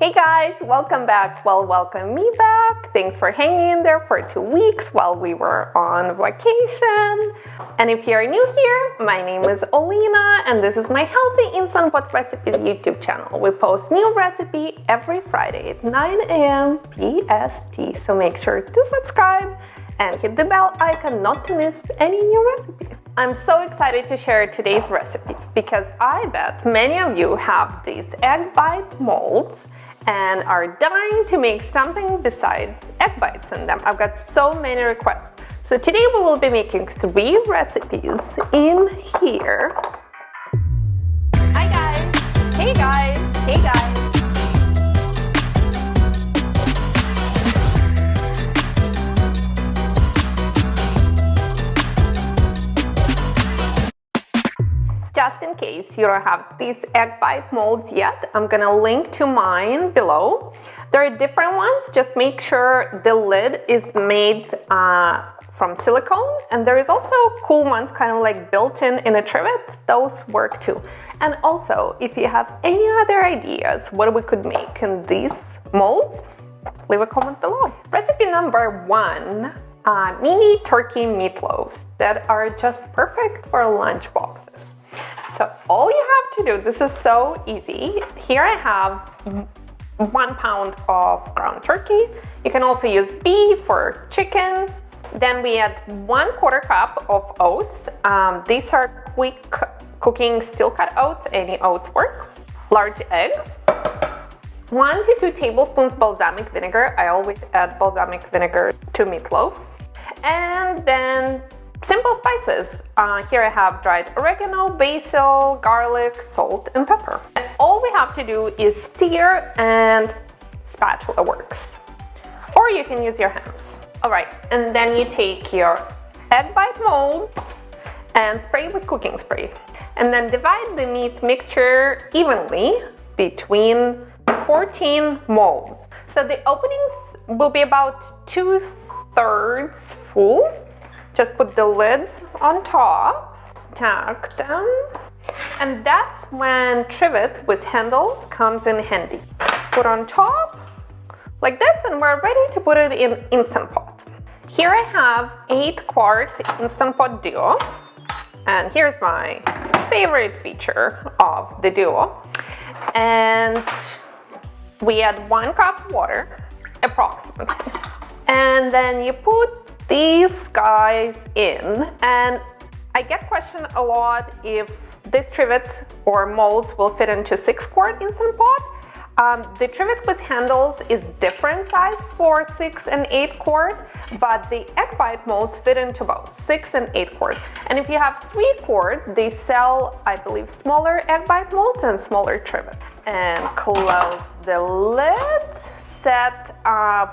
Hey guys, welcome back. Well, welcome me back. Thanks for hanging in there for 2 weeks while we were on vacation. And if you're new here, my name is Olena and this is my Healthy Instant Pot Recipes YouTube channel. We post new recipe every Friday at 9 a.m. PST. So make sure to subscribe and hit the bell icon not to miss any new recipe. I'm so excited to share today's recipes because I bet many of you have these egg bite molds and are dying to make something besides egg bites in them. I've got so many requests. So today we will be making 3 recipes in here. Hi guys! Hey guys! Hey guys! Just in case you don't have these egg bite molds yet, I'm gonna link to mine below. There are different ones, just make sure the lid is made from silicone, and there is also cool ones kind of like built in a trivet. Those work too. And also, if you have any other ideas what we could make in these molds, leave a comment below. Recipe number 1, mini turkey meatloaves that are just perfect for lunch boxes. So all you have to do, this is so easy. Here I have 1 pound of ground turkey. You can also use beef or chicken. Then we add 1/4 cup of oats. These are quick cooking steel cut oats, any oats work. Large egg. 1 to 2 tablespoons balsamic vinegar. I always add balsamic vinegar to meatloaf. And then simple spices. Here I have dried oregano, basil, garlic, salt, and pepper. And all we have to do is stir and spatula works. Or you can use your hands. All right, and then you take your egg bite molds and spray with cooking spray. And then divide the meat mixture evenly between 14 molds. So the openings will be about 2/3 full. Just put the lids on top, stack them, and that's when trivet with handles comes in handy. Put on top like this, and we're ready to put it in Instant Pot. Here I have 8-quart Instant Pot Duo, and here's my favorite feature of the Duo. And we add 1 cup of water, approximately, and then you put these guys in. And I get questioned a lot if this trivet or molds will fit into 6-quart Instant Pot. The trivet with handles is different size for 6 and 8-quart, but the egg bite molds fit into both 6 and 8-quart. And if you have 3-quart, they sell, I believe, smaller egg bite molds and smaller trivet. And close the lid. Set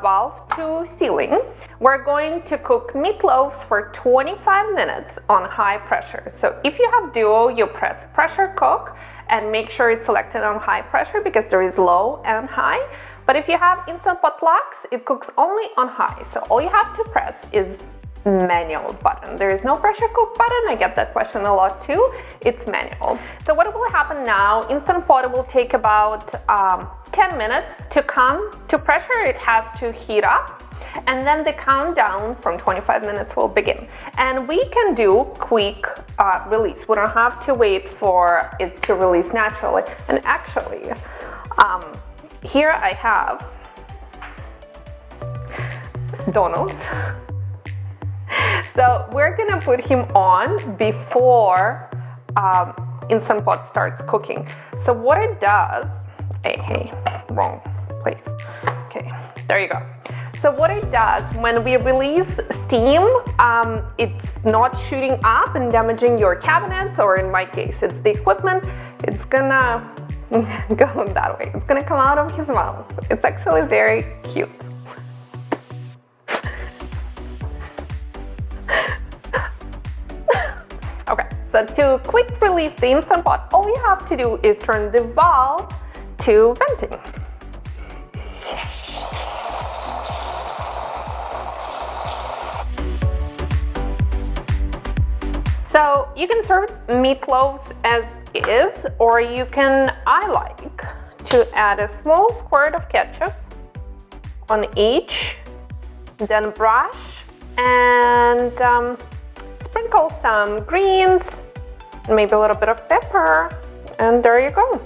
valve to ceiling. We're going to cook meatloaves for 25 minutes on high pressure. So if you have Duo, you press pressure cook and make sure it's selected on high pressure because there is low and high. But if you have Instant Pot Lux, it cooks only on high. So all you have to press is manual button. There is no pressure cook button. I get that question a lot too. It's manual. So what will happen now, Instant Pot will take about 10 minutes to come to pressure. It has to heat up, and then the countdown from 25 minutes will begin. And we can do quick release. We don't have to wait for it to release naturally. And actually, here I have Donald. So we're gonna put him on before Instant Pot starts cooking. So what it does, hey, wrong place. Okay, there you go. So what it does, when we release steam, it's not shooting up and damaging your cabinets, or in my case, it's the equipment. It's gonna go that way. It's gonna come out of his mouth. It's actually very cute. Okay, so to quick release the Instant Pot, all you have to do is turn the valve to venting. So you can serve meatloaves as is, or you can, I like to to add a small squirt of ketchup on each, then brush and sprinkle some greens, maybe a little bit of pepper, and there you go.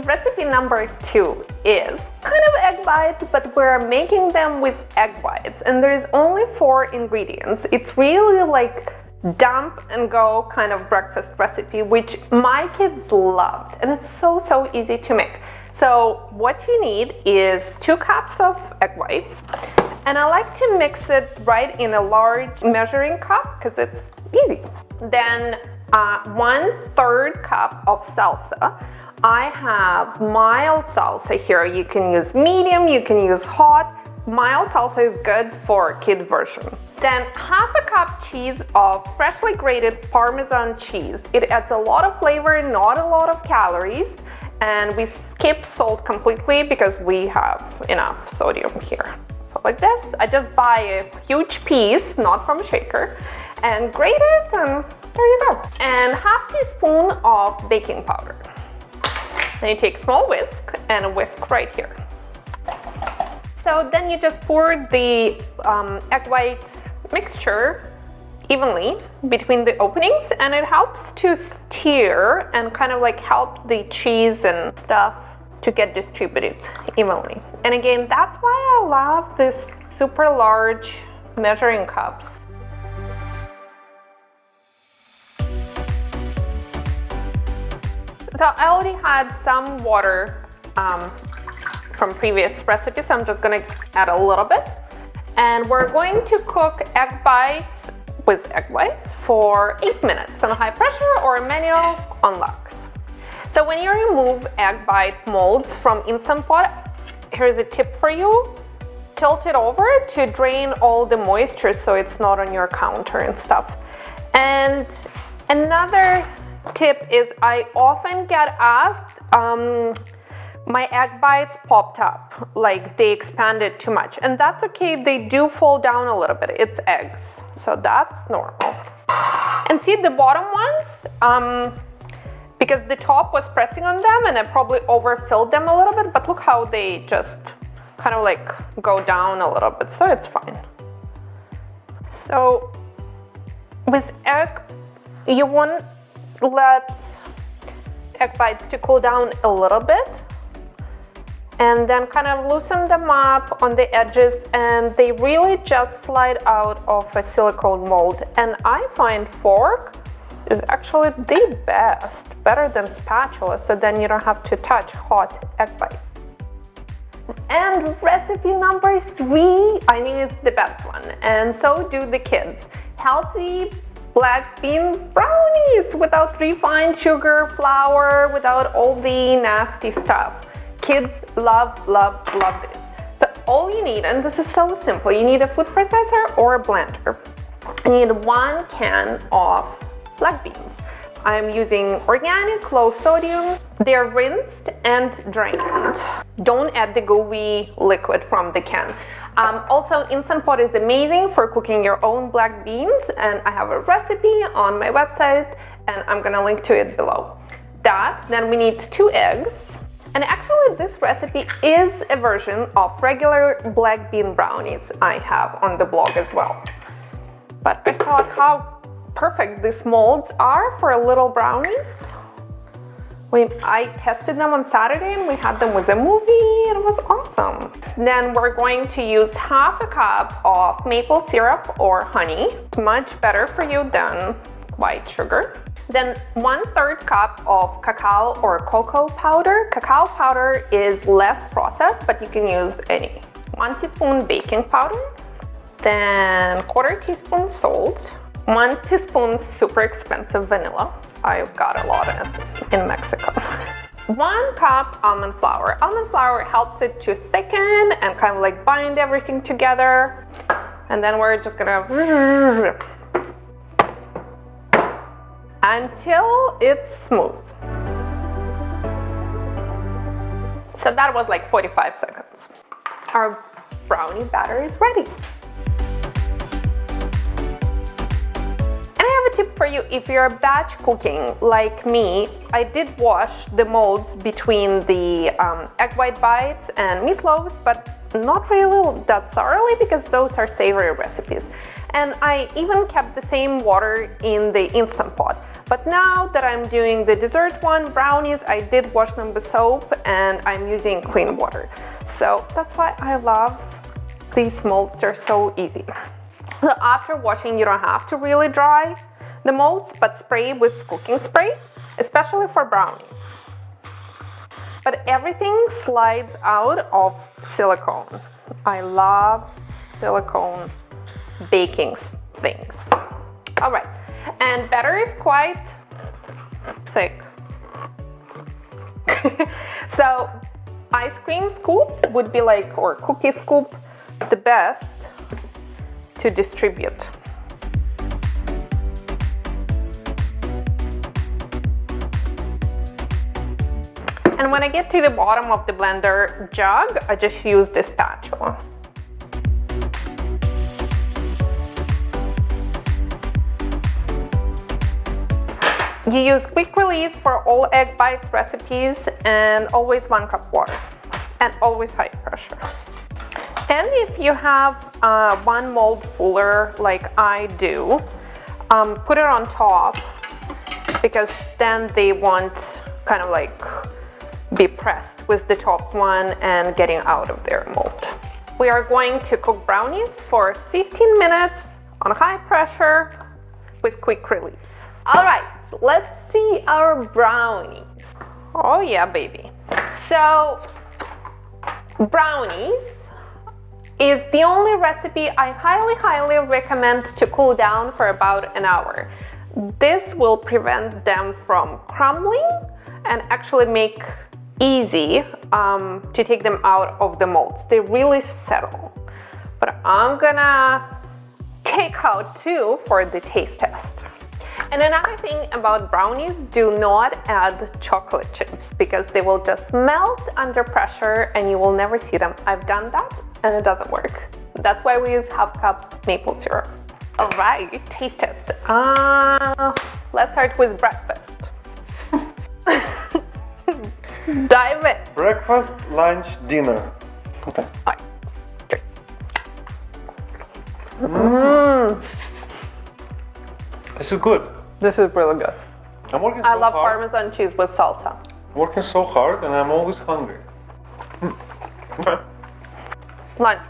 Recipe number 2 is kind of egg bites, but we're making them with egg whites, and there's only 4 ingredients. It's really like dump and go kind of breakfast recipe, which my kids loved, and it's so easy to make. So what you need is 2 cups of egg whites, and I like to mix it right in a large measuring cup because it's easy. Then 1/3 cup of salsa. I have mild salsa here. You can use medium, you can use hot. Mild salsa is good for kid version. Then 1/2 cup cheese of freshly grated Parmesan cheese. It adds a lot of flavor, not a lot of calories. And we skip salt completely because we have enough sodium here. So like this, I just buy a huge piece, not from a shaker, and grate it, and there you go. And 1/2 teaspoon of baking powder. Then you take a small whisk and a whisk right here. So then you just pour the egg white mixture evenly between the openings, and it helps to stir and kind of like help the cheese and stuff to get distributed evenly. And again, that's why I love this super large measuring cups. So I already had some water from previous recipes, so I'm just gonna add a little bit. And we're going to cook egg bites with egg whites for 8 minutes on high pressure or manual on lux. So when you remove egg bite molds from Instant Pot, here's a tip for you. Tilt it over to drain all the moisture so it's not on your counter and stuff. And another tip is I often get asked, my egg bites popped up, like they expanded too much, and that's okay. They do fall down a little bit. It's eggs, so that's normal. And see the bottom ones, because the top was pressing on them and I probably overfilled them a little bit, but look how they just kind of like go down a little bit, so it's fine. So with egg, you want to let egg bites to cool down a little bit, and then kind of loosen them up on the edges, and they really just slide out of a silicone mold. And I find fork is actually the best, better than spatula, so then you don't have to touch hot egg bites. And recipe number 3, I think it's the best one, and so do the kids. Healthy black bean brownies without refined sugar, flour, without all the nasty stuff. Kids love this. So all you need, and this is so simple, you need a food processor or a blender. You need 1 can of black beans. I'm using organic, low sodium. They're rinsed and drained. Don't add the gooey liquid from the can. Also, Instant Pot is amazing for cooking your own black beans, and I have a recipe on my website, and I'm gonna link to it below. Then we need 2 eggs. And actually, this recipe is a version of regular black bean brownies I have on the blog as well. But I thought how perfect these molds are for little brownies. I tested them on Saturday and we had them with a movie. It was awesome. Then we're going to use 1/2 cup of maple syrup or honey. It's much better for you than white sugar. Then 1/3 cup of cacao or cocoa powder. Cacao powder is less processed, but you can use any. 1 teaspoon baking powder. Then 1/4 teaspoon salt. 1 teaspoon super expensive vanilla. I got a lot of it in Mexico. 1 cup almond flour. Almond flour helps it to thicken and kind of like bind everything together. And then we're just gonna until it's smooth. So that was like 45 seconds. Our brownie batter is ready. And I have a tip for you. If you're batch cooking like me, I did wash the molds between the egg white bites and meatloaves, but not really that thoroughly because those are savory recipes. And I even kept the same water in the Instant Pot. But now that I'm doing the dessert one, brownies, I did wash them with soap and I'm using clean water. So that's why I love these molds, they're so easy. So after washing, you don't have to really dry the molds, but spray with cooking spray, especially for brownies. But everything slides out of silicone. I love silicone baking things. All right, and batter is quite thick. So ice cream scoop would be like, or cookie scoop, the best to distribute. And when I get to the bottom of the blender jug, I just use this spatula. You use quick release for all egg bites recipes and always 1 cup water and always high pressure. And if you have one mold fuller like I do, put it on top because then they won't kind of like be pressed with the top one and getting out of their mold. We are going to cook brownies for 15 minutes on high pressure with quick release. All right, let's see our brownies. Oh yeah, baby. So brownies is the only recipe I highly recommend to cool down for about an hour. This will prevent them from crumbling and actually make easy to take them out of the molds. They really settle. But I'm gonna take out 2 for the taste test. And another thing about brownies, do not add chocolate chips because they will just melt under pressure and you will never see them. I've done that and it doesn't work. That's why we use half-cup maple syrup. All right, taste test. Let's start with breakfast. Dive in. Breakfast, lunch, dinner. Okay. All right. This is good. This is really good. I'm working I so love hard. Parmesan cheese with salsa. Working so hard and I'm always hungry. Okay. Lunch.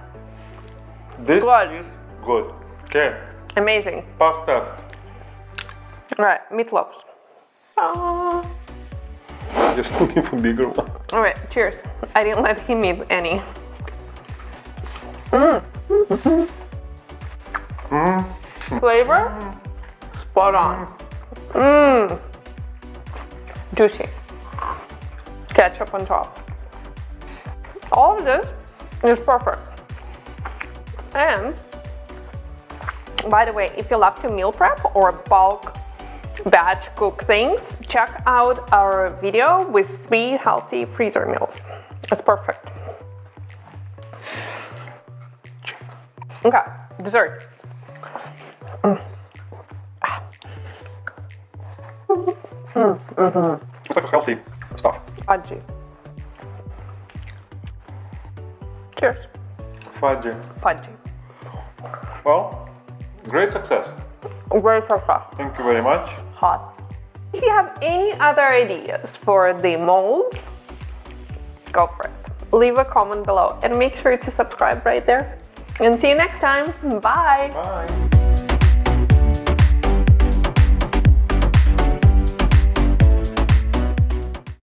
This Good. is good. Okay. Amazing. Pass test. All right, meatloaves. Just looking for bigger one. All right, cheers. I didn't let him eat any. Flavor? Spot on. Juicy. Ketchup on top. All of this is perfect. And by the way, if you love to meal prep or bulk batch cook things, check out our video with 3 healthy freezer meals. It's perfect. Okay, dessert. It's like healthy stuff. Fudgy. Cheers. Fudgy. Fudgy. Well, great success. Very success. Thank you very much. Hot. If you have any other ideas for the molds, go for it. Leave a comment below and make sure to subscribe right there. And see you next time. Bye. Bye.